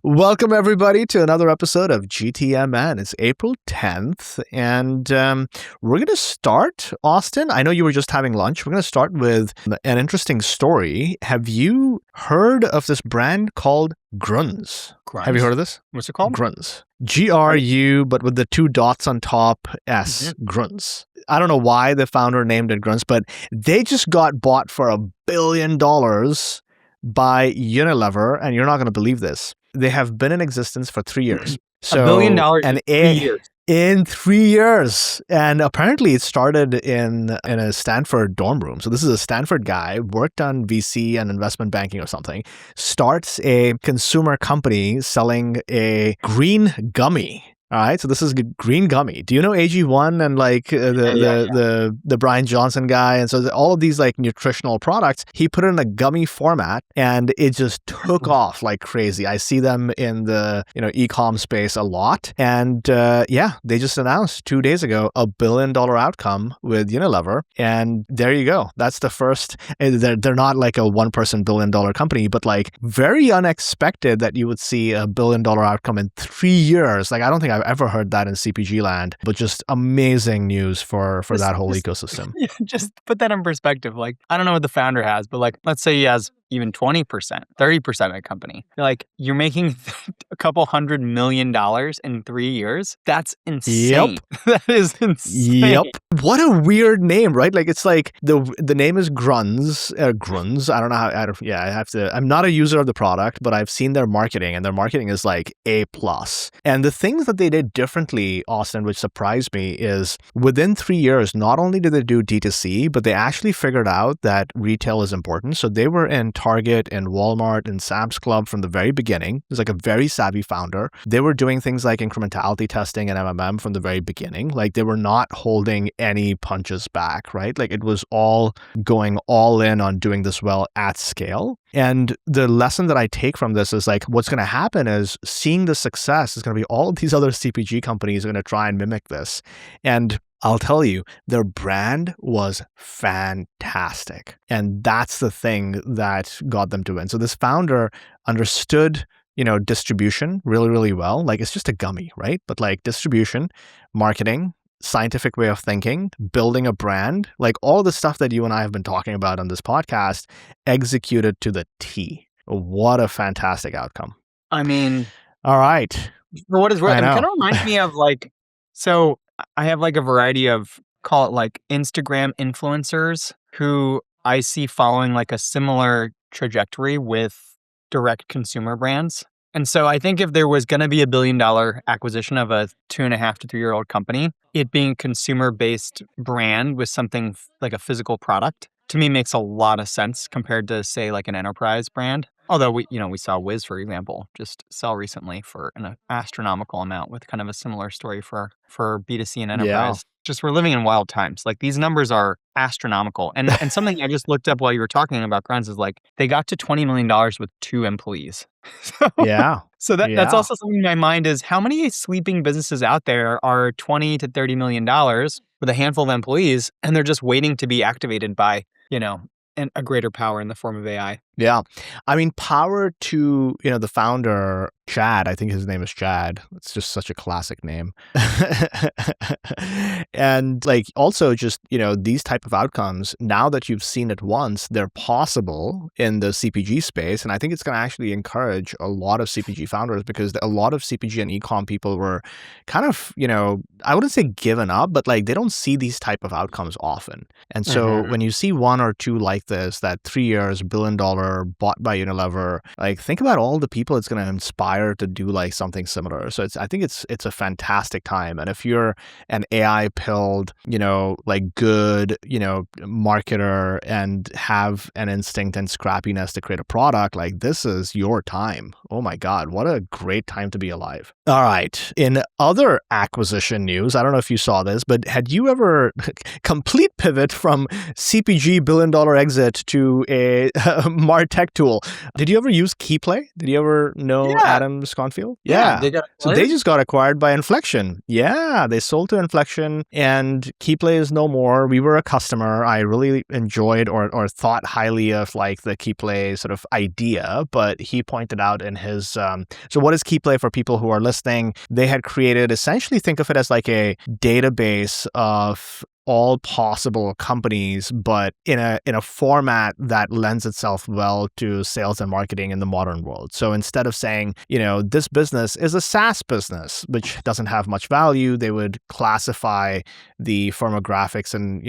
Welcome, everybody, to another episode of GTMN. It's April 10th, and we're going to start, Austin. I know you were just having lunch. We're going to start with an interesting story. Have you heard of this brand called Grüns? Grüns? Have you heard of this? What's it called? Grüns. G-R-U, but with the two dots on top, S. Mm-hmm. Grüns. I don't know why the founder named it Grüns, but they just got bought for $1 billion by Unilever, and you're not going to believe this. They have been in existence for 3 years. So, $1 billion in 3 years. In 3 years. And apparently it started in a Stanford dorm room. So this is a Stanford guy, worked on VC and investment banking or something, starts a consumer company selling a green gummy. All right, so this is green gummy. Do you know AG1 and like the Brian Johnson guy? And so all of these like nutritional products, he put it in a gummy format, and it just took off like crazy. I see them in the e-com space a lot, and they just announced 2 days ago $1 billion outcome with Unilever, and there you go. That's the first. They're not like a one-person $1 billion company, but like very unexpected that you would see $1 billion outcome in 3 years. Like I don't think I've ever heard that in CPG land, but just amazing news for that whole ecosystem. Yeah, just put that in perspective. Like, I don't know what the founder has, but like, let's say he has even 20%, 30% of the company. Like, you're making a couple $100 million in 3 years. That's insane. Yep. That is insane. Yep. What a weird name, right? Like, it's like the name is Grüns. Grüns. I don't know how. I have to. I'm not a user of the product, but I've seen their marketing, and their marketing is like A+. And the things that they did differently, Austin, which surprised me, is within 3 years, not only did they do D2C, but they actually figured out that retail is important. So they were in Target and Walmart and Sam's Club from the very beginning. It was like a very savvy founder. They were doing things like incrementality testing and MMM from the very beginning. Like they were not holding any punches back, right? Like it was all going all in on doing this well at scale. And the lesson that I take from this is like, what's going to happen is seeing the success is going to be all of these other CPG companies are going to try and mimic this. And I'll tell you, their brand was fantastic. And that's the thing that got them to win. So this founder understood, distribution really, really well. Like it's just a gummy, right? But like distribution, marketing, scientific way of thinking, building a brand, like all the stuff that you and I have been talking about on this podcast, executed to the T. What a fantastic outcome. I mean, all right. For what is worth, it kind of reminds me of like, so I have like a variety of, call it like Instagram influencers who I see following like a similar trajectory with direct consumer brands. And so I think if there was going to be $1 billion acquisition of a 2.5 to 3 year old company, it being consumer-based brand with something like a physical product, to me makes a lot of sense compared to say like an enterprise brand. Although we saw Wiz, for example, just sell recently for an astronomical amount with kind of a similar story for B2C and enterprise. Yeah. Just we're living in wild times. Like these numbers are astronomical. And something I just looked up while you were talking about Grüns is like they got to $20 million with 2 employees. So that's also something in my mind is how many sleeping businesses out there are $20 to $30 million with a handful of employees, and they're just waiting to be activated by, a greater power in the form of AI. Yeah. I mean, power to, the founder, Chad. I think his name is Chad. It's just such a classic name. And like also just, these type of outcomes, now that you've seen it once, they're possible in the CPG space. And I think it's going to actually encourage a lot of CPG founders because a lot of CPG and e-com people were kind of, I wouldn't say given up, but like they don't see these type of outcomes often. And so when you see one or two like this, that 3 years, $1 billion bought by Unilever, like think about all the people it's going to inspire to do like something similar. So I think it's a fantastic time. And if you're an AI pilled, like good, marketer and have an instinct and scrappiness to create a product, like this is your time. Oh my God, what a great time to be alive. All right. In other acquisition news, I don't know if you saw this, but had you ever complete pivot from CPG billion-dollar exit to a MarTech tool? Did you ever use Keyplay? Did you ever know Adam Sconfield? Yeah. They got so they just got acquired by Inflection. Yeah, they sold to Inflection, and Keyplay is no more. We were a customer. I really enjoyed or thought highly of like the Keyplay sort of idea, but he pointed out in his so what is Keyplay for people who are listening? They had created, essentially think of it as like a database of all possible companies, but in a format that lends itself well to sales and marketing in the modern world. So instead of saying, this business is a SaaS business, which doesn't have much value, they would classify the firmographics and,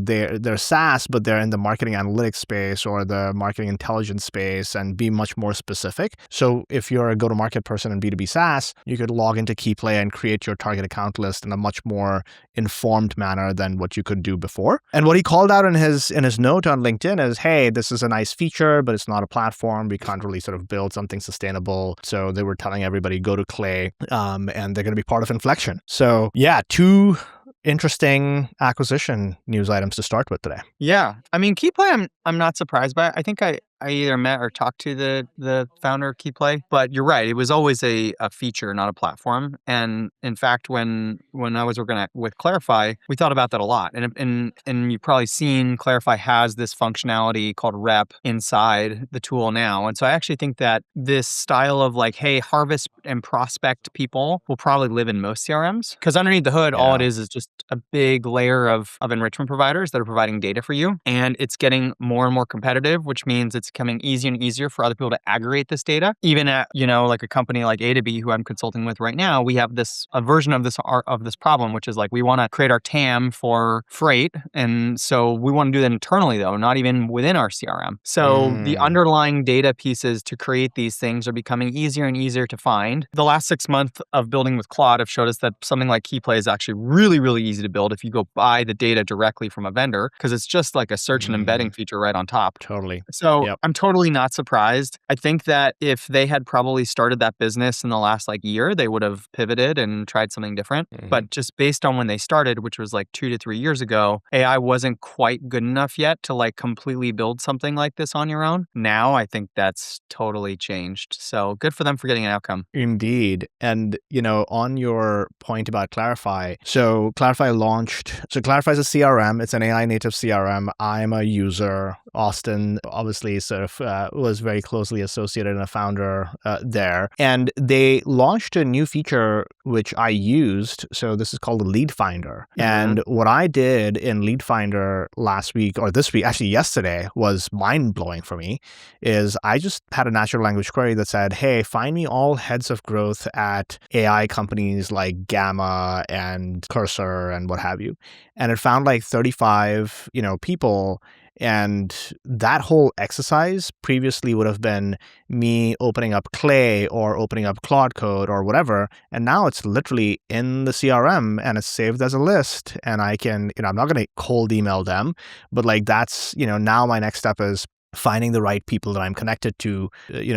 they're SaaS, but they're in the marketing analytics space or the marketing intelligence space and be much more specific. So if you're a go-to-market person in B2B SaaS, you could log into Keyplay and create your target account list in a much more informed manner than what you could do before. And what he called out in his note on LinkedIn is, hey, this is a nice feature, but it's not a platform. We can't really sort of build something sustainable. So they were telling everybody, go to Clay, and they're going to be part of Inflection. So yeah, two interesting acquisition news items to start with today. Yeah. I mean, Keyplay, I'm not surprised by it. I think I either met or talked to the founder of Keyplay, but you're right. It was always a feature, not a platform. And in fact, when I was working with Clarify, we thought about that a lot. And you've probably seen Clarify has this functionality called Rep inside the tool now. And so I actually think that this style of like, hey, harvest and prospect people will probably live in most CRMs, because underneath the hood, all it is just a big layer of enrichment providers that are providing data for you. And it's getting more and more competitive, which means it's becoming easier and easier for other people to aggregate this data. Even at, like a company like A2B, who I'm consulting with right now, we have a version of this problem, which is like, we want to create our TAM for freight. And so we want to do that internally though, not even within our CRM. So the underlying data pieces to create these things are becoming easier and easier to find. The last 6 months of building with Claude have showed us that something like Keyplay is actually really, really easy to build if you go buy the data directly from a vendor, because it's just like a search and embedding feature right on top. Totally. So I'm totally not surprised. I think that if they had probably started that business in the last year, they would have pivoted and tried something different. But just based on when they started, which was 2 to 3 years ago, AI wasn't quite good enough yet to completely build something like this on your own. Now I think that's totally changed. So good for them for getting an outcome. Indeed. And, on your point about Clarify, so Clarify is a CRM. It's an AI native CRM. I'm a user. Austin obviously sort of was very closely associated and a founder there. And they launched a new feature which I used. So this is called a Lead Finder. And what I did in Lead Finder last week or this week, actually yesterday, was mind blowing for me, is I just had a natural language query that said, hey, find me all heads of growth at AI companies like Gamma and Cursor and what have you. And it found 35, people. And that whole exercise previously would have been me opening up Clay or opening up Claude Code or whatever. And now it's literally in the CRM and it's saved as a list. And I can, I'm not going to cold email them, but that's, now my next step is finding the right people that I'm connected to,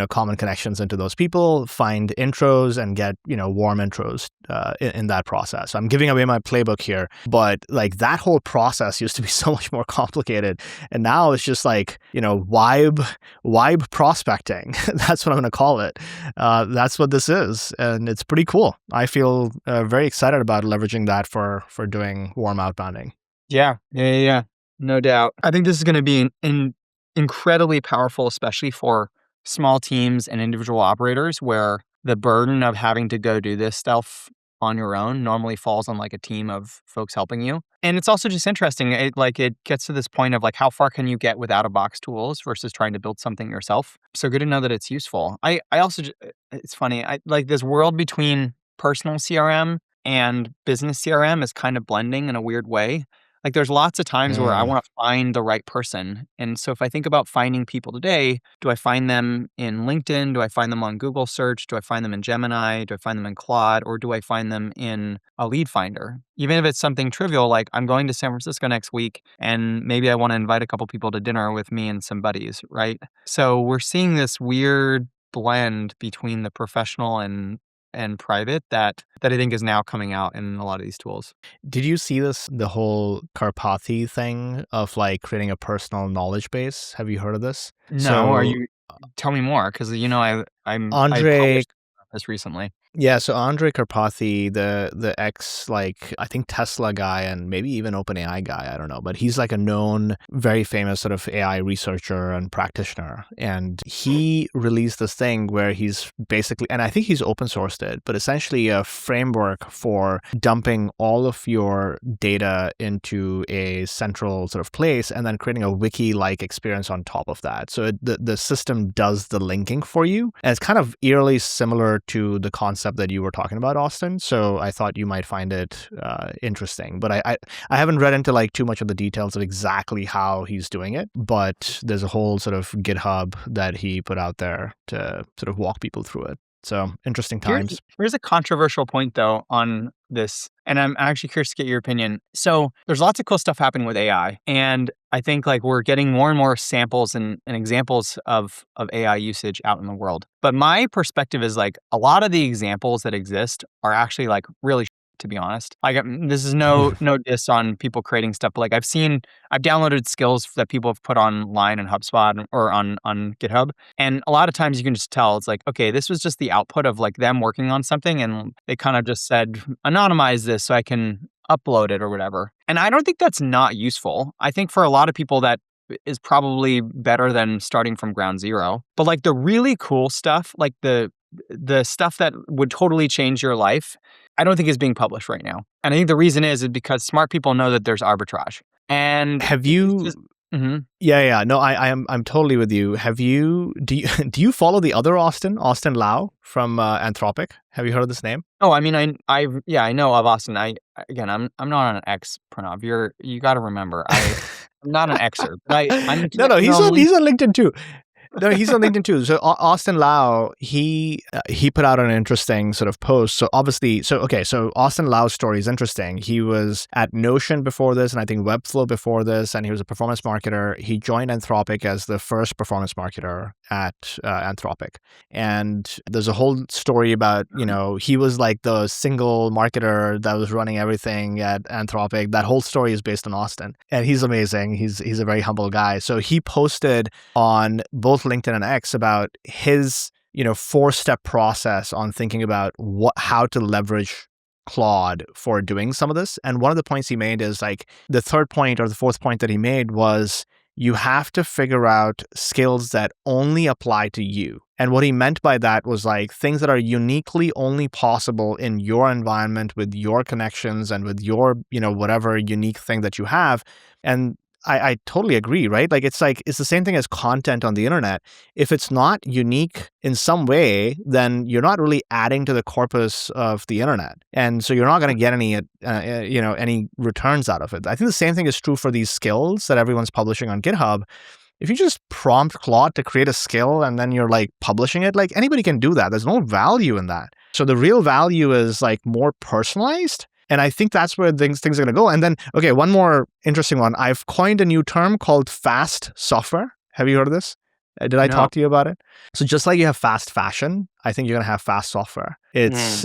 common connections into those people, find intros and get, warm intros in that process. I'm giving away my playbook here, but that whole process used to be so much more complicated. And now it's just vibe prospecting. That's what I'm going to call it. That's what this is. And it's pretty cool. I feel very excited about leveraging that for doing warm outbounding. Yeah. No doubt. I think this is going to be incredibly powerful, especially for small teams and individual operators, where the burden of having to go do this stuff on your own normally falls on a team of folks helping you. And it's also just interesting. It gets to this point of how far can you get with out of box tools versus trying to build something yourself. So good to know that it's useful. I also, it's funny. This world between personal CRM and business CRM is kind of blending in a weird way. There's lots of times where I want to find the right person. And so if I think about finding people today, do I find them in LinkedIn? Do I find them on Google search? Do I find them in Gemini? Do I find them in Claude? Or do I find them in a lead finder? Even if it's something trivial, like I'm going to San Francisco next week and maybe I want to invite a couple people to dinner with me and some buddies, right? So we're seeing this weird blend between the professional and and private that I think is now coming out in a lot of these tools. Did you see the whole Karpathy thing of like creating a personal knowledge base? Have you heard of this? No, tell me more, because I Andrej published this recently. Yeah, so Andrej Karpathy, the ex, like, I think Tesla guy and maybe even OpenAI guy, I don't know, but he's like a known, very famous sort of AI researcher and practitioner. And he released this thing where he's basically, and I think he's open sourced it, but essentially a framework for dumping all of your data into a central sort of place and then creating a wiki-like experience on top of that. So the system does the linking for you. And it's kind of eerily similar to the concept that you were talking about, Austin. So I thought you might find it interesting. But I haven't read into like too much of the details of exactly how he's doing it. But there's a whole sort of GitHub that he put out there to sort of walk people through it. So interesting times. Here's a controversial point, though, on this, and I'm actually curious to get your opinion. So there's lots of cool stuff happening with AI, and I think like we're getting more and more samples and examples of AI usage out in the world. But my perspective is like a lot of the examples that exist are actually like really, to be honest. Like this is no diss on people creating stuff, but like I've downloaded skills that people have put online in HubSpot or on GitHub. And a lot of times you can just tell it's like, okay, this was just the output of like them working on something. And they kind of just said, anonymize this so I can upload it or whatever. And I don't think that's not useful. I think for a lot of people that is probably better than starting from ground zero. But like the really cool stuff, like the stuff that would totally change your life, I don't think is being published right now. And I think the reason is because smart people know that there's arbitrage. And have you? Yeah. No, I'm totally with you. Do you follow the other Austin Lau from Anthropic? Have you heard of this name? Oh, I mean, I know of Austin. I'm not an X, Pranav. You got to remember, I'm not an Xer. But no, he's on LinkedIn too. No, he's on LinkedIn too. So Austin Lau, he put out an interesting sort of post. So obviously, so Austin Lau's story is interesting. He was at Notion before this, and I think Webflow before this, and he was a performance marketer. He joined Anthropic as the first performance marketer at Anthropic. And there's a whole story about, he was like the single marketer that was running everything at Anthropic. That whole story is based on Austin. And he's amazing. He's a very humble guy. So he posted on both LinkedIn and X about his, 4-step process on thinking about how to leverage Claude for doing some of this. And one of the points he made is like the third point or the fourth point that he made was you have to figure out skills that only apply to you. And what he meant by that was like things that are uniquely only possible in your environment with your connections and with your, whatever unique thing that you have. And I totally agree, right? Like it's the same thing as content on the internet. If it's not unique in some way, then you're not really adding to the corpus of the internet. And so you're not going to get any returns out of it. I think the same thing is true for these skills that everyone's publishing on GitHub. If you just prompt Claude to create a skill and then you're like publishing it, like anybody can do that. There's no value in that. So the real value is like more personalized. And I think that's where things are going to go. And then, okay, one more interesting one. I've coined a new term called fast software. Have you heard of this? Did I talk to you about it? So just like you have fast fashion, I think you're going to have fast software. It's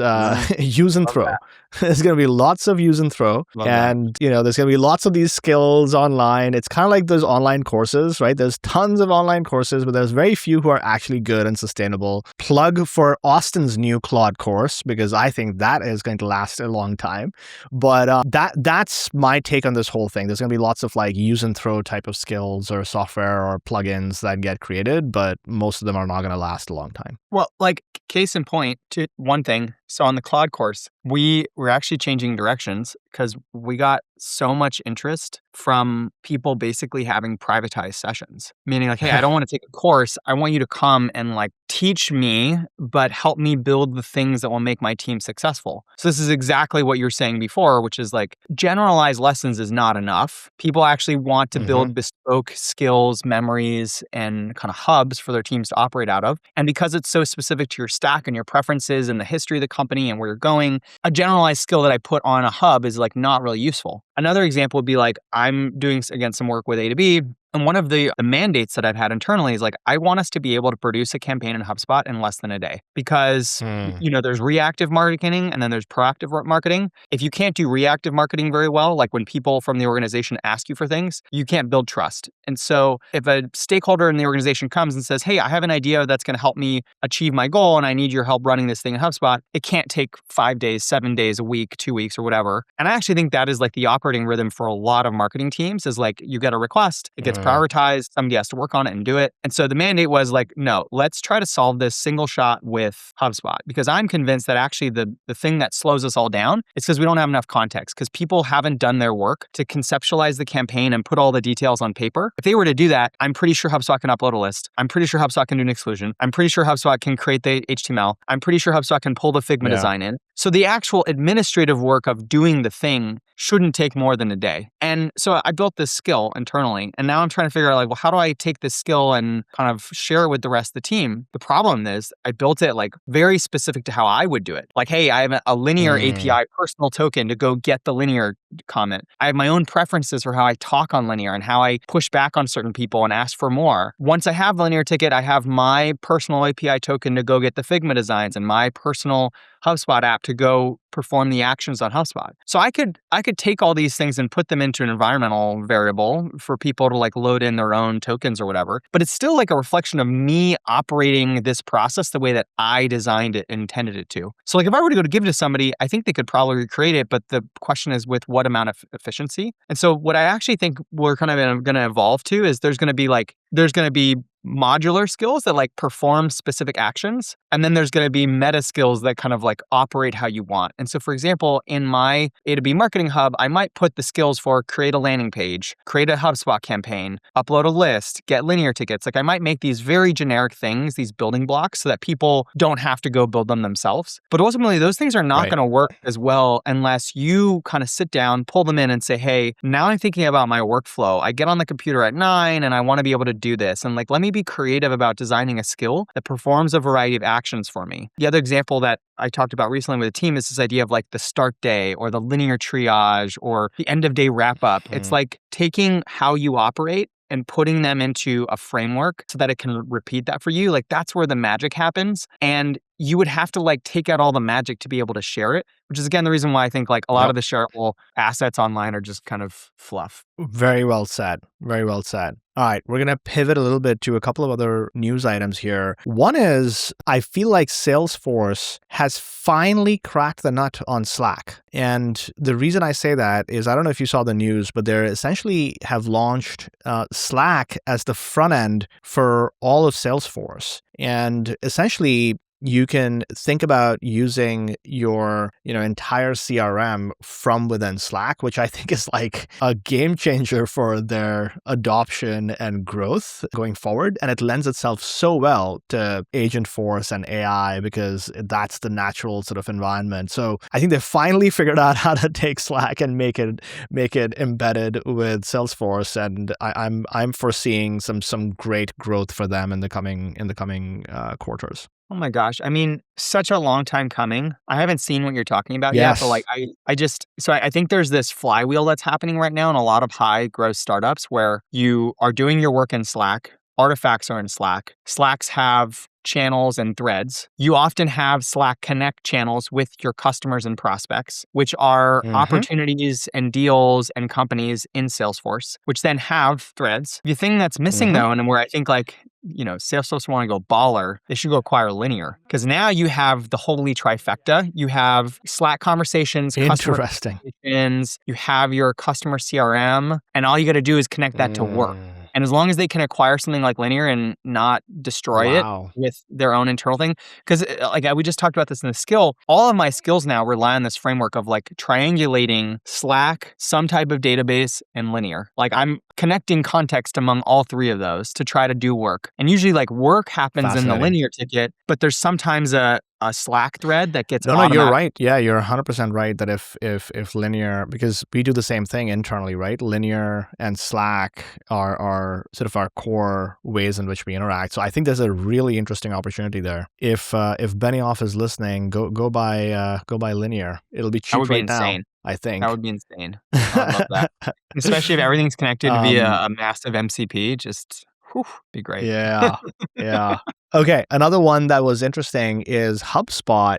use and throw. There's going to be lots of use and throw. And, there's going to be lots of these skills online. It's kind of like those online courses, right? There's tons of online courses, but there's very few who are actually good and sustainable. Plug for Austin's new Claude course, because I think that is going to last a long time. But that's my take on this whole thing. There's going to be lots of like use and throw type of skills or software or plugins that get created, but most of them are not going to last a long time. Well, like case in point to one thing. So on the Claude course, we were actually changing directions because we got so much interest from people basically having privatized sessions, meaning like, hey, I don't want to take a course. I want you to come and like teach me, but help me build the things that will make my team successful. So this is exactly what you're saying before, which is like generalized lessons is not enough. People actually want to build bespoke skills, memories, and kind of hubs for their teams to operate out of. And because it's so specific to your stack and your preferences and the history of the company and where you're going, a generalized skill that I put on a hub is like not really useful. Another example would be like, I'm doing, again, some work with A to B. And one of the mandates that I've had internally is like, I want us to be able to produce a campaign in HubSpot in less than a day because, there's reactive marketing and then there's proactive marketing. If you can't do reactive marketing very well, like when people from the organization ask you for things, you can't build trust. And so if a stakeholder in the organization comes and says, hey, I have an idea that's going to help me achieve my goal and I need your help running this thing in HubSpot, it can't take 5 days, 7 days, a week, 2 weeks or whatever. And I actually think that is like the operating rhythm for a lot of marketing teams is like, you get a request, it gets prioritized, somebody has to work on it and do it. And so the mandate was like, no, let's try to solve this single shot with HubSpot because I'm convinced that actually the thing that slows us all down is because we don't have enough context because people haven't done their work to conceptualize the campaign and put all the details on paper. If they were to do that, I'm pretty sure HubSpot can upload a list. I'm pretty sure HubSpot can do an exclusion. I'm pretty sure HubSpot can create the HTML. I'm pretty sure HubSpot can pull the Figma design in. So the actual administrative work of doing the thing shouldn't take more than a day. And so I built this skill internally. And now I'm trying to figure out like, well, how do I take this skill and kind of share it with the rest of the team? The problem is I built it like very specific to how I would do it. Like, hey, I have a linear API personal token to go get the linear comment. I have my own preferences for how I talk on linear and how I push back on certain people and ask for more. Once I have the linear ticket, I have my personal API token to go get the Figma designs and my personal HubSpot app to go perform the actions on HubSpot. So I could take all these things and put them into an environmental variable for people to like load in their own tokens or whatever. But it's still like a reflection of me operating this process the way that I designed it and intended it to. So like if I were to go to give it to somebody, I think they could probably recreate it, but the question is with what amount of efficiency? And so what I actually think we're kind of going to evolve to is there's going to be modular skills that like perform specific actions. And then there's going to be meta skills that kind of like operate how you want. And so for example, in my A2B marketing hub, I might put the skills for create a landing page, create a HubSpot campaign, upload a list, get linear tickets. Like I might make these very generic things, these building blocks so that people don't have to go build them themselves. But ultimately those things are not going to work as well unless you kind of sit down, pull them in and say, hey, now I'm thinking about my workflow. I get on the computer at 9 and I want to be able to do this. And like, let me be creative about designing a skill that performs a variety of actions for me. The other example that I talked about recently with a team is this idea of like the start day or the linear triage or the end of day wrap up. It's like taking how you operate and putting them into a framework so that it can repeat that for you. Like that's where the magic happens. And you would have to like take out all the magic to be able to share it, which is again the reason why I think like a lot of the shareable assets online are just kind of fluff. Very well said. Very well said. All right, we're going to pivot a little bit to a couple of other news items here. One is I feel like Salesforce has finally cracked the nut on Slack. And the reason I say that is I don't know if you saw the news, but they essentially have launched Slack as the front end for all of Salesforce. And essentially, you can think about using your, entire CRM from within Slack, which I think is like a game changer for their adoption and growth going forward. And it lends itself so well to Agentforce and AI because that's the natural sort of environment. So I think they finally figured out how to take Slack and make it embedded with Salesforce. And I'm foreseeing some great growth for them in the coming quarters. Oh my gosh. I mean, such a long time coming. I haven't seen what you're talking about yet, but like I think there's this flywheel that's happening right now in a lot of high growth startups where you are doing your work in Slack. Artifacts are in Slack. Slacks have channels and threads. You often have Slack Connect channels with your customers and prospects, which are opportunities and deals and companies in Salesforce, which then have threads. The thing that's missing though, and where I think like, Salesforce want to go baller, they should go acquire Linear. Because now you have the holy trifecta. You have Slack conversations, customer conversations, you have your customer CRM, and all you got to do is connect that to work. And as long as they can acquire something like Linear and not destroy it with their own internal thing, because like we just talked about this in the skill, all of my skills now rely on this framework of like triangulating Slack, some type of database, and Linear. Like I'm connecting context among all three of those to try to do work. And usually like work happens in the Linear ticket, but there's sometimes a Slack thread that gets automatic. No, you're right. Yeah, you're 100% right that if Linear, because we do the same thing internally, right? Linear and Slack are sort of our core ways in which we interact. So I think there's a really interesting opportunity there. If Benioff is listening, go buy Linear. It'll be cheap right now. I think. That would be insane. I would love that. Especially if everything's connected via a massive MCP, just be great. Yeah. Yeah. Okay. Another one that was interesting is HubSpot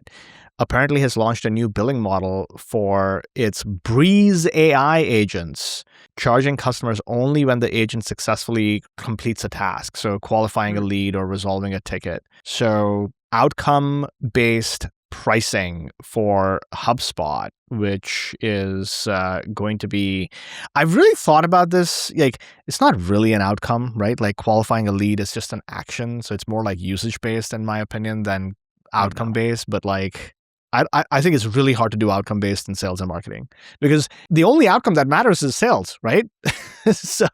apparently has launched a new billing model for its Breeze AI agents, charging customers only when the agent successfully completes a task. So qualifying a lead or resolving a ticket. So outcome-based pricing for HubSpot, which is going to be, I've really thought about this. Like, it's not really an outcome, right? Like qualifying a lead is just an action. So it's more like usage-based in my opinion than outcome-based. But like, I think it's really hard to do outcome-based in sales and marketing because the only outcome that matters is sales, right? So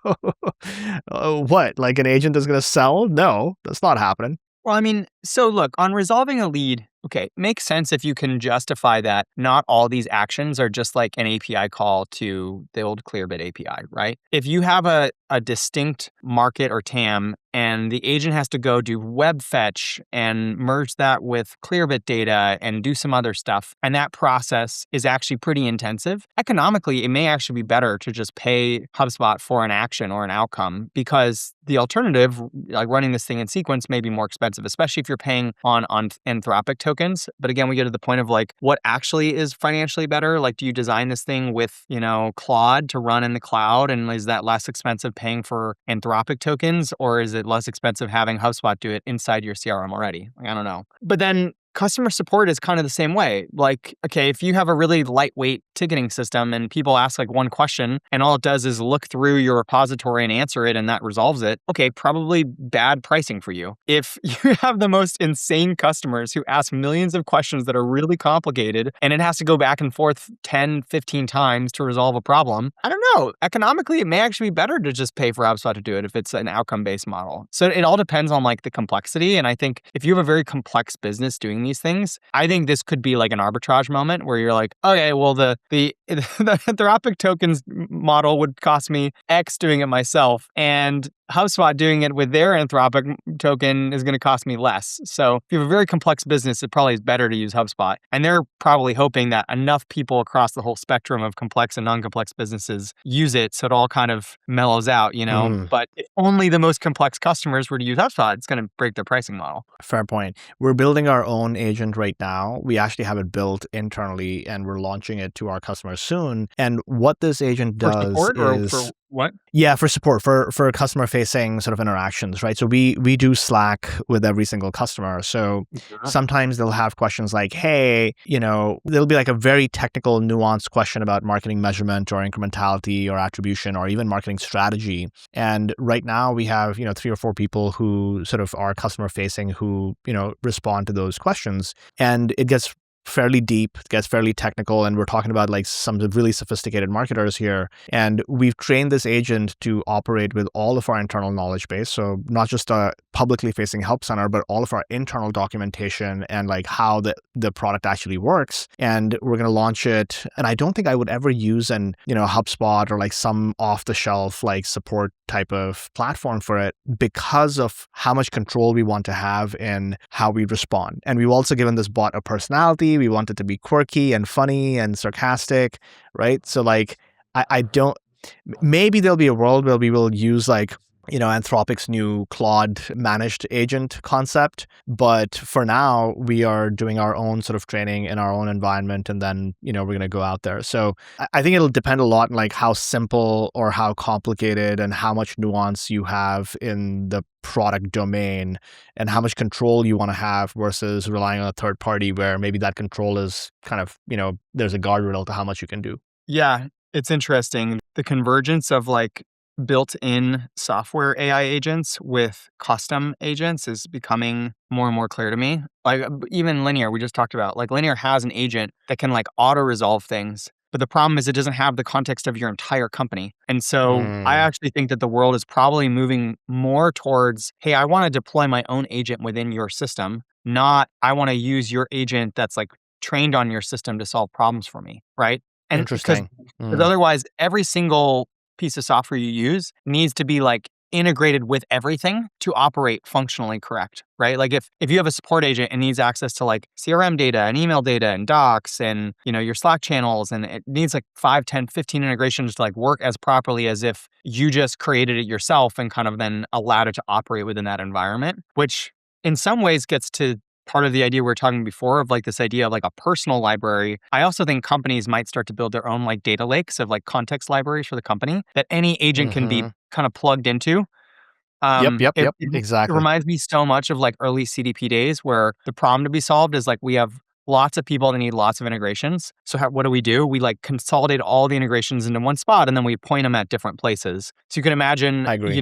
what? Like an agent is going to sell? No, that's not happening. Well, I mean, so look, on resolving a lead, okay, makes sense if you can justify that not all these actions are just like an API call to the old Clearbit API, right? If you have a distinct market or TAM and the agent has to go do web fetch and merge that with Clearbit data and do some other stuff, and that process is actually pretty intensive, economically, it may actually be better to just pay HubSpot for an action or an outcome because the alternative, like running this thing in sequence, may be more expensive, especially if you're paying on Anthropic tokens. But again, we get to the point of like, what actually is financially better? Like, do you design this thing with, Claude to run in the cloud? And is that less expensive paying for Anthropic tokens? Or is it less expensive having HubSpot do it inside your CRM already? Like, I don't know. But then customer support is kind of the same way. Like, okay, if you have a really lightweight ticketing system and people ask like one question and all it does is look through your repository and answer it and that resolves it, okay, probably bad pricing for you. If you have the most insane customers who ask millions of questions that are really complicated and it has to go back and forth 10, 15 times to resolve a problem, I don't know. Economically, it may actually be better to just pay for HubSpot to do it if it's an outcome-based model. So it all depends on like the complexity. And I think if you have a very complex business doing these things, I think this could be like an arbitrage moment where you're like, okay, well, the Anthropic tokens model would cost me X doing it myself, and HubSpot doing it with their Anthropic token is going to cost me less. So if you have a very complex business, it probably is better to use HubSpot. And they're probably hoping that enough people across the whole spectrum of complex and non-complex businesses use it so it all kind of mellows out, But if only the most complex customers were to use HubSpot, it's going to break their pricing model. Fair point. We're building our own agent right now. We actually have it built internally and we're launching it to our customers soon. And what this agent does for support is... or for what? Yeah, for support, for customer-facing sort of interactions, right? So we do Slack with every single customer. So sometimes they'll have questions like, hey, there'll be like a very technical, nuanced question about marketing measurement or incrementality or attribution or even marketing strategy. And right now we have, 3 or 4 people who sort of are customer-facing who, respond to those questions. And it gets fairly deep, it gets fairly technical, and we're talking about like some really sophisticated marketers here. And we've trained this agent to operate with all of our internal knowledge base. So not just a publicly facing help center, but all of our internal documentation and like how the product actually works. And we're going to launch it. And I don't think I would ever use an, HubSpot or like some off the shelf like support type of platform for it because of how much control we want to have in how we respond. And we've also given this bot a personality. We want it to be quirky and funny and sarcastic, right? So like, I don't, maybe there'll be a world where we will use like, Anthropic's new Claude managed agent concept. But for now, we are doing our own sort of training in our own environment. And then, we're going to go out there. So I think it'll depend a lot on like how simple or how complicated and how much nuance you have in the product domain and how much control you want to have versus relying on a third party where maybe that control is kind of, there's a guardrail to how much you can do. Yeah, it's interesting. The convergence of like built-in software AI agents with custom agents is becoming more and more clear to me. Like even Linear, we just talked about, like Linear has an agent that can like auto-resolve things. But the problem is it doesn't have the context of your entire company. And so I actually think that the world is probably moving more towards, hey, I want to deploy my own agent within your system, not I want to use your agent that's like trained on your system to solve problems for me, right? And Interesting. Because otherwise, every single piece of software you use needs to be like integrated with everything to operate functionally correct, right? Like if you have a support agent and needs access to like CRM data and email data and docs and, your Slack channels, and it needs like 5, 10, 15 integrations to like work as properly as if you just created it yourself and kind of then allowed it to operate within that environment, which in some ways gets to part of the idea we were talking before of like this idea of like a personal library. I also think companies might start to build their own like data lakes of like context libraries for the company that any agent can be kind of plugged into. Yep. It Exactly. reminds me so much of like early CDP days where the problem to be solved is like we have lots of people that need lots of integrations. So what do? We like consolidate all the integrations into one spot and then we point them at different places. So you can imagine, I agree.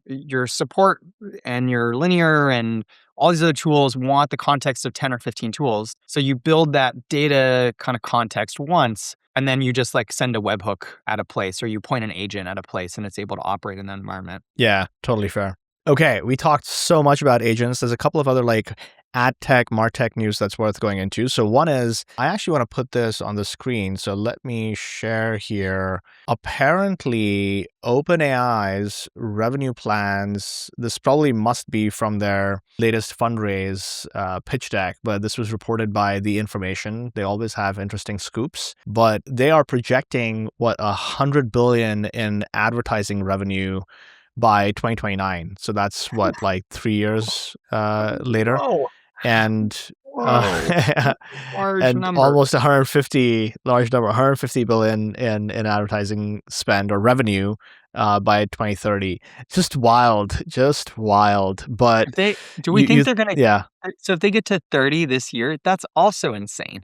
your support and your linear and all these other tools want the context of 10 or 15 tools. So you build that data kind of context once, and then you just like send a webhook at a place or you point an agent at a place and it's able to operate in that environment. Yeah, totally fair. Okay, we talked so much about agents. There's a couple of other like ad tech, martech news that's worth going into. So one is, I actually want to put this on the screen. So let me share here. Apparently, OpenAI's revenue plans, this probably must be from their latest fundraise pitch deck, but this was reported by The Information. They always have interesting scoops, but they are projecting $100 billion in advertising revenue by 2029. So that's like 3 years later. Whoa. And large and number. Almost 150 billion in advertising spend or revenue by 2030. Just wild. But do we think they're gonna? Yeah. So if they get to 30 this year, that's also insane.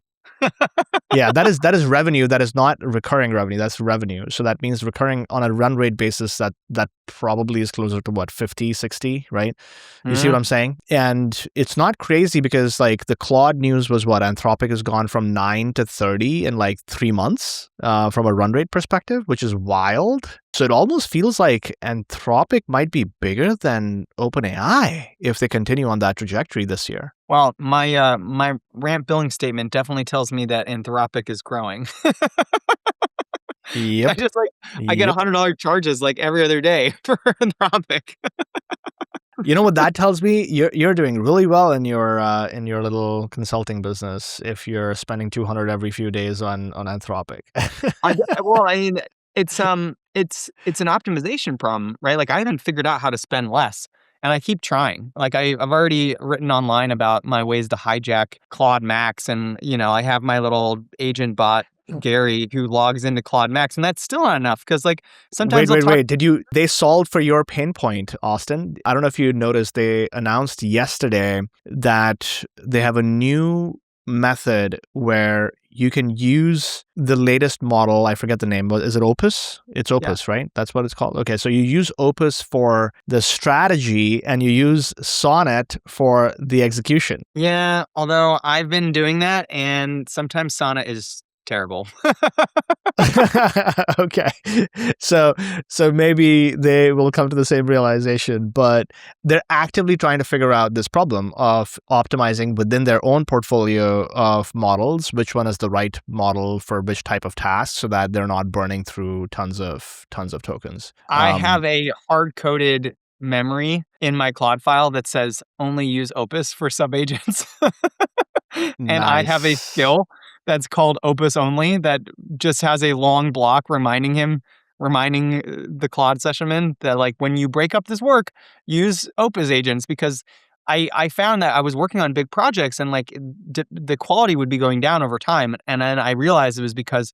Yeah, that is revenue. That is not recurring revenue. That's revenue. So that means recurring on a run rate basis, that probably is closer to 50, 60, right? You see what I'm saying? And it's not crazy because like the Claude news was Anthropic has gone from 9 to 30 in like 3 months from a run rate perspective, which is wild. So it almost feels like Anthropic might be bigger than OpenAI if they continue on that trajectory this year. Well, my ramp billing statement definitely tells me that Anthropic is growing. Yep. I get $100 charges like every other day for Anthropic. You know what that tells me? You're doing really well in your little consulting business if you're spending $200 every few days on Anthropic. It's an optimization problem, right? Like I haven't figured out how to spend less. And I keep trying. Like I've already written online about my ways to hijack Claude Max. And, I have my little agent bot, Gary, who logs into Claude Max. And that's still not enough because like sometimes Wait. They solved for your pain point, Austin? I don't know if you noticed, they announced yesterday that they have a new method where you can use the latest model. I forget the name, but is it Opus? It's Opus, right? That's what it's called. Okay, so you use Opus for the strategy and you use Sonnet for the execution. Yeah, although I've been doing that and sometimes Sonnet is terrible. Okay. So maybe they will come to the same realization, but they're actively trying to figure out this problem of optimizing within their own portfolio of models, which one is the right model for which type of task so that they're not burning through tons of tokens. I have a hard-coded memory in my Claude file that says only use Opus for subagents. And I have a skill that's called Opus only that just has a long block reminding the Claude sessionman that like when you break up this work, use Opus agents because I found that I was working on big projects and like the quality would be going down over time. And then I realized it was because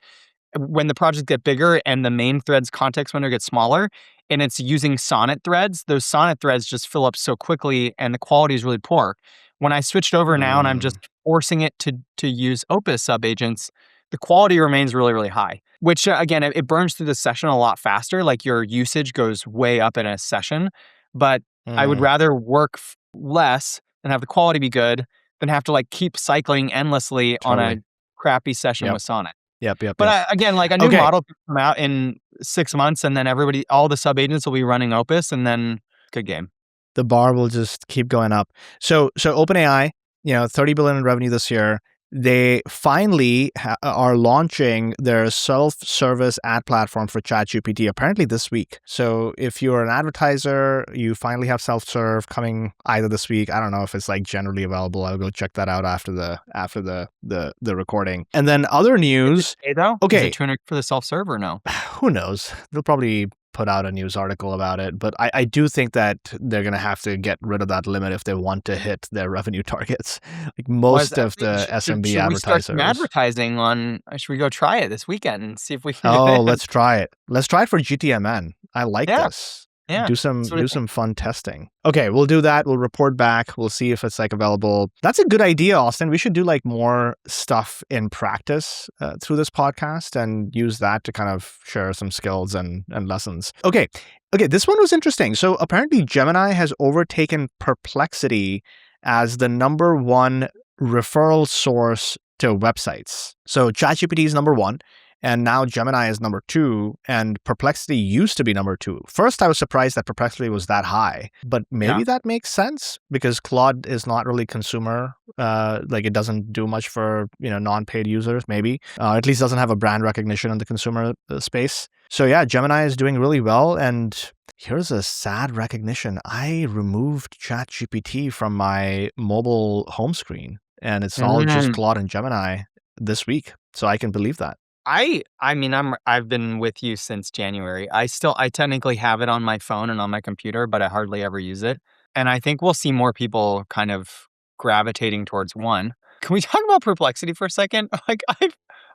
when the projects get bigger and the main thread's context window gets smaller and it's using Sonnet threads, those Sonnet threads just fill up so quickly and the quality is really poor. When I switched over now and I'm just forcing it to use Opus subagents, the quality remains really, really high, which again, it burns through the session a lot faster. Like your usage goes way up in a session, but I would rather work less and have the quality be good than have to like keep cycling endlessly on a crappy session with Sonnet. Yep. But again, like a new model could come out in 6 months and then all the subagents will be running Opus and then good game. The bar will just keep going up. So OpenAI, $30 billion in revenue this year. they finally are launching their self-service ad platform for ChatGPT apparently this week. So if you're an advertiser, you finally have self-serve coming either this week. I don't know if it's like generally available. I'll go check that out after the recording. And then other news. Okay. Is it $200 for the self-serve or no? Who knows? They'll probably put out a news article about it, but I do think that they're going to have to get rid of that limit if they want to hit their revenue targets. Like most of the SMB advertisers. Should we start some advertising on? Should we go try it this weekend and see if we can? Oh, let's try it. Let's try it for GTMN. I like this. Yeah. Do some fun testing. Okay, we'll do that. We'll report back. We'll see if it's like available. That's a good idea, Austin. We should do like more stuff in practice through this podcast and use that to kind of share some skills and lessons. Okay, this one was interesting. So apparently Gemini has overtaken Perplexity as the number one referral source to websites. So ChatGPT is number one. And now Gemini is number two, and Perplexity used to be number two. First, I was surprised that Perplexity was that high, but maybe that makes sense because Claude is not really consumer. Like it doesn't do much for non-paid users. Maybe at least doesn't have a brand recognition in the consumer space. So yeah, Gemini is doing really well. And here's a sad recognition: I removed ChatGPT from my mobile home screen, and it's all just Claude and Gemini this week. So I can believe that. I mean, I've been with you since January. I technically have it on my phone and on my computer, but I hardly ever use it. And I think we'll see more people kind of gravitating towards one. Can we talk about Perplexity for a second? Like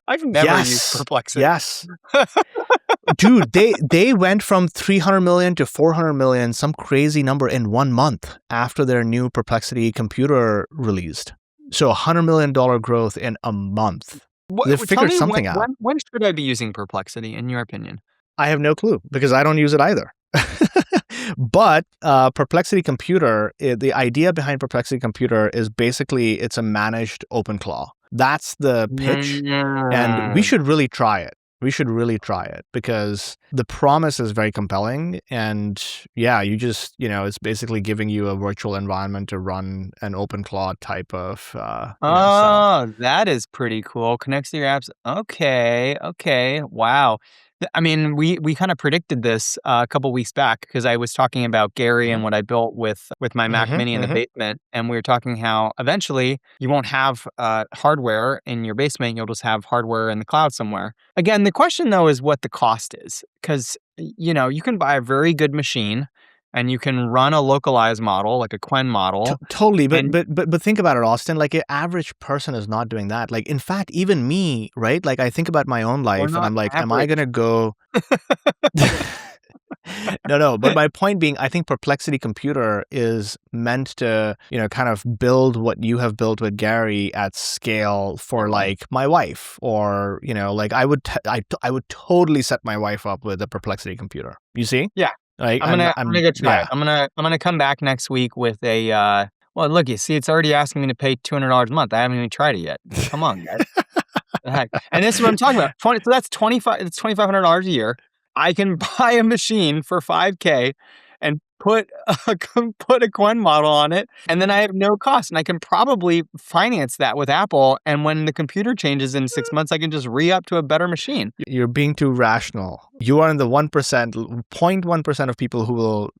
I've never used Perplexity. Yes. Dude, they went from 300 million to 400 million, some crazy number in 1 month after their new Perplexity computer released. So $100 million growth in a month. They figured something out. When should I be using Perplexity, in your opinion? I have no clue because I don't use it either. But Perplexity Computer, the idea behind Perplexity Computer is basically it's a managed OpenClaw. That's the pitch, and we should really try it. We should really try it because the promise is very compelling. And yeah, you just, it's basically giving you a virtual environment to run an OpenClaw type of. Stuff. That is pretty cool. Connects to your apps. Okay. Wow. I mean, we kind of predicted this a couple weeks back because I was talking about Gary and what I built with my Mac Mini in the basement. And we were talking how eventually you won't have hardware in your basement. You'll just have hardware in the cloud somewhere. Again, the question, though, is what the cost is. Because, you can buy a very good machine and you can run a localized model, like a Quen model. Totally. But think about it, Austin. Like, an average person is not doing that. Like, in fact, even me, right? Like, I think about my own life and I'm like, am I going to go... No. But my point being, I think Perplexity Computer is meant to, kind of build what you have built with Gary at scale for like my wife, or like I would totally set my wife up with a Perplexity Computer. You see? Yeah. Like, I'm gonna go try it. I'm gonna come back next week with a. Well, look, you see, it's already asking me to pay $200 a month. I haven't even tried it yet. Come on, guys. The heck? And this is what I'm talking about. So that's $2,500 a year. I can buy a machine for $5,000 and put a Quen model on it, and then I have no cost, and I can probably finance that with Apple. And when the computer changes in 6 months, I can just re-up to a better machine. You're being too rational. You are in the 0.1% of people who will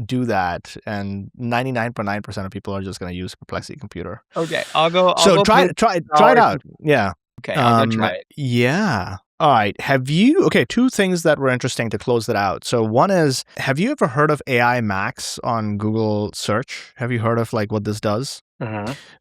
do that, and 99.9% of people are just going to use Perplexity Computer. Okay, I'll go. Try it out. Yeah. Okay, I'll go try it. Yeah. All right. Two things that were interesting to close that out. So one is, have you ever heard of AI Max on Google search? Have you heard of like what this does?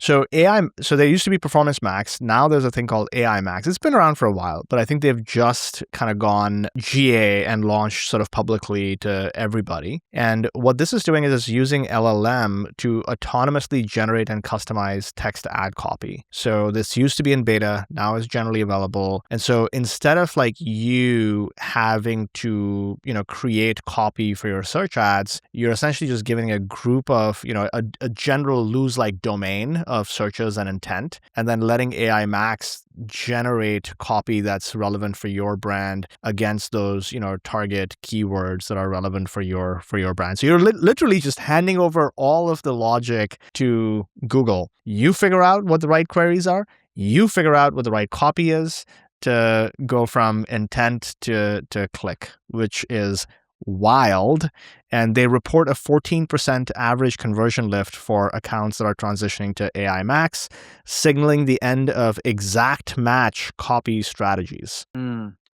So there used to be Performance Max. Now there's a thing called AI Max. It's been around for a while, but I think they've just kind of gone GA and launched sort of publicly to everybody. And what this is doing is it's using LLM to autonomously generate and customize text ad copy. So this used to be in beta, now is generally available. And so instead of like you having to, create copy for your search ads, you're essentially just giving a group of, a general loose-like domain of searches and intent, and then letting AI Max generate copy that's relevant for your brand against those, target keywords that are relevant for your brand. So you're literally just handing over all of the logic to Google. You figure out what the right queries are. You figure out what the right copy is to go from intent to click, which is wild. And they report a 14% average conversion lift for accounts that are transitioning to AI Max, signaling the end of exact match copy strategies.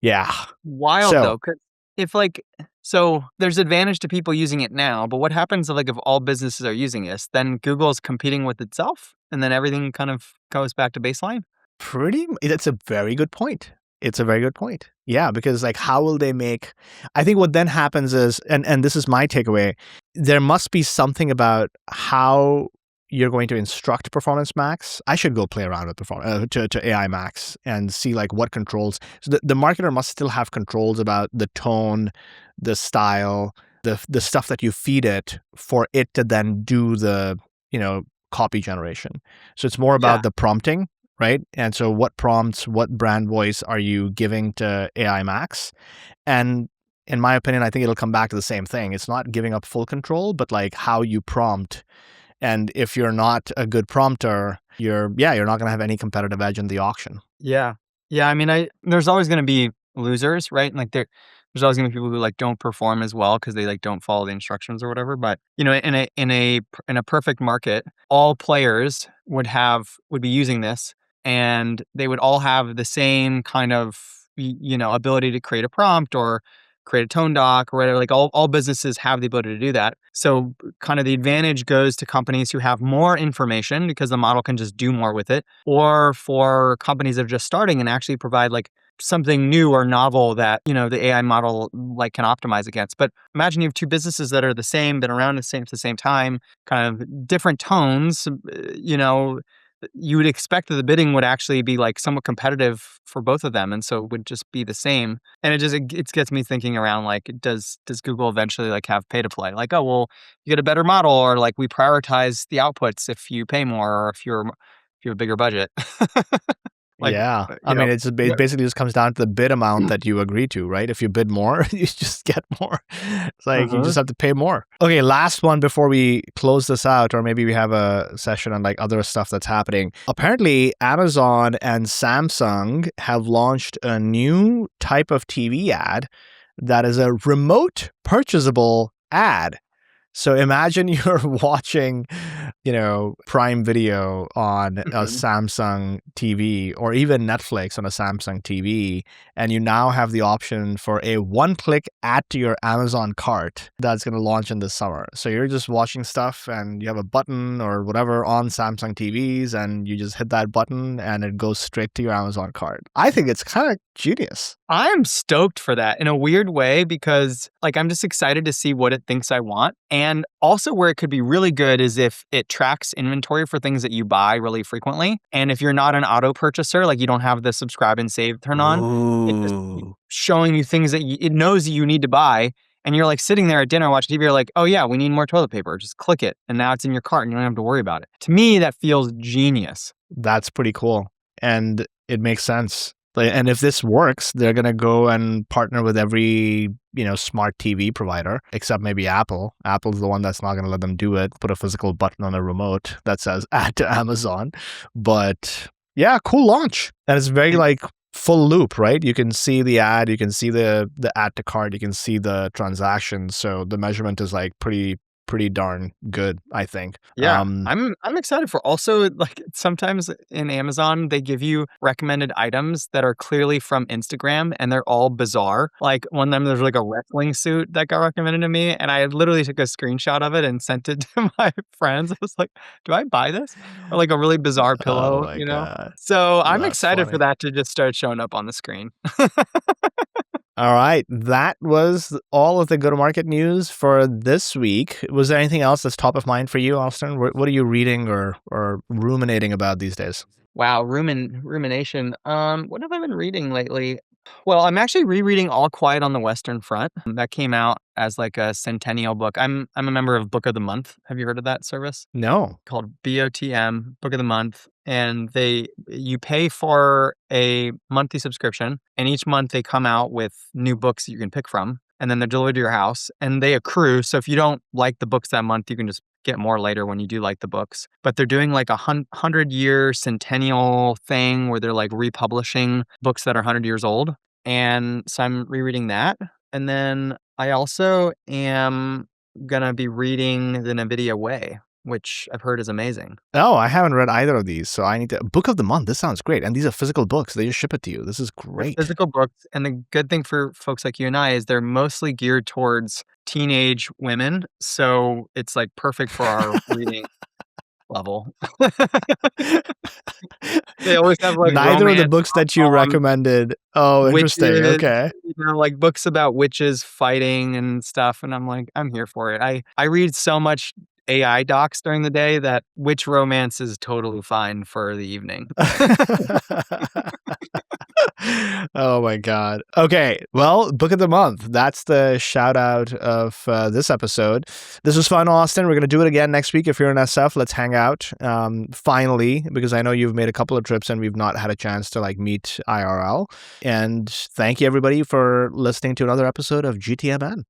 Yeah. Wild though. If so there's advantage to people using it now, but what happens if all businesses are using this? Then Google's competing with itself, and then everything kind of goes back to baseline? That's a very good point. It's a very good point. Yeah, because how will they make... I think what then happens is, and this is my takeaway, there must be something about how you're going to instruct Performance Max. I should go play around with to AI Max and see what controls. So the marketer must still have controls about the tone, the style, the stuff that you feed it for it to then do the copy generation. So it's more about the prompting, right? And so what prompts, what brand voice are you giving to AI Max? And in my opinion, I think it'll come back to the same thing. It's not giving up full control, but how you prompt. And if you're not a good prompter, you're not going to have any competitive edge in the auction. Yeah. Yeah. I mean, there's always going to be losers, right? There's always going to be people who don't perform as well because they don't follow the instructions or whatever. But in a perfect market, all players would be using this, and they would all have the same kind of ability to create a prompt or create a tone doc or whatever. All businesses have the ability to do that. So kind of the advantage goes to companies who have more information because the model can just do more with it, or for companies that are just starting and actually provide something new or novel that the AI model can optimize against. But imagine you have two businesses that are the same, been around at the same time, kind of different tones. You would expect that the bidding would actually be somewhat competitive for both of them, and so it would just be the same. And it gets me thinking around does Google eventually have pay to play? Oh well, you get a better model, or we prioritize the outputs if you pay more, or if you have a bigger budget. I mean, it basically just comes down to the bid amount that you agree to, right? If you bid more, you just get more. It's you just have to pay more. Okay, last one before we close this out, or maybe we have a session on other stuff that's happening. Apparently, Amazon and Samsung have launched a new type of TV ad that is a remote purchasable ad. So imagine you're watching, Prime Video on a Samsung TV, or even Netflix on a Samsung TV, and you now have the option for a one-click add to your Amazon cart that's going to launch in this summer. So you're just watching stuff and you have a button or whatever on Samsung TVs, and you just hit that button and it goes straight to your Amazon cart. I think it's kind of genius. I'm stoked for that in a weird way because I'm just excited to see what it thinks I want. And also where it could be really good is if it tracks inventory for things that you buy really frequently. And if you're not an auto purchaser, you don't have the subscribe and save turn on, it's just showing you things that it knows that you need to buy. And you're sitting there at dinner watching TV, you're oh yeah, we need more toilet paper. Just click it. And now it's in your cart and you don't have to worry about it. To me, that feels genius. That's pretty cool. And it makes sense. And if this works, they're going to go and partner with every, smart TV provider, except maybe Apple. Apple's the one that's not going to let them do it. Put a physical button on a remote that says add to Amazon. But yeah, cool launch. And it's very full loop, right? You can see the ad, you can see the add to cart, you can see the transactions. So the measurement is pretty darn good, I think. Yeah, I'm excited for also sometimes in Amazon they give you recommended items that are clearly from Instagram and they're all bizarre. One of them there's a wrestling suit that got recommended to me, and I literally took a screenshot of it and sent it to my friends. I was do I buy this? Or a really bizarre pillow, God. So I'm excited for that to just start showing up on the screen. All right. That was all of the go-to-market news for this week. Was there anything else that's top of mind for you, Austin? What are you reading or ruminating about these days? Wow, rumination. What have I been reading lately? Well, I'm actually rereading All Quiet on the Western Front. That came out as a centennial book. I'm a member of Book of the Month. Have you heard of that service? No. Called BOTM, Book of the Month. And you pay for a monthly subscription, and each month they come out with new books that you can pick from, and then they're delivered to your house, and they accrue. So if you don't like the books that month, you can just get more later when you do like the books. But they're doing like a 100-year centennial thing where they're like republishing books that are 100 years old. And so I'm rereading that. And then I also am going to be reading The NVIDIA Way, which I've heard is amazing. Oh, I haven't read either of these, so I need to. Book of the month. This sounds great. And these are physical books. They just ship it to you. This is great. They're physical books. And the good thing for folks like you and I is they're mostly geared towards teenage women. So it's like perfect for our reading level. They always have like neither of the books that you recommended. Oh, interesting. Witches, okay. Like books about witches fighting and stuff. And I'm like, I'm here for it. I read so much AI docs during the day that witch romance is totally fine for the evening. Oh my God. Okay. Well, book of the month. That's the shout out of this episode. This was fun, Austin. We're going to do it again next week. If you're in SF, let's hang out. Finally, because I know you've made a couple of trips and we've not had a chance to like meet IRL. And thank you everybody for listening to another episode of GTMN.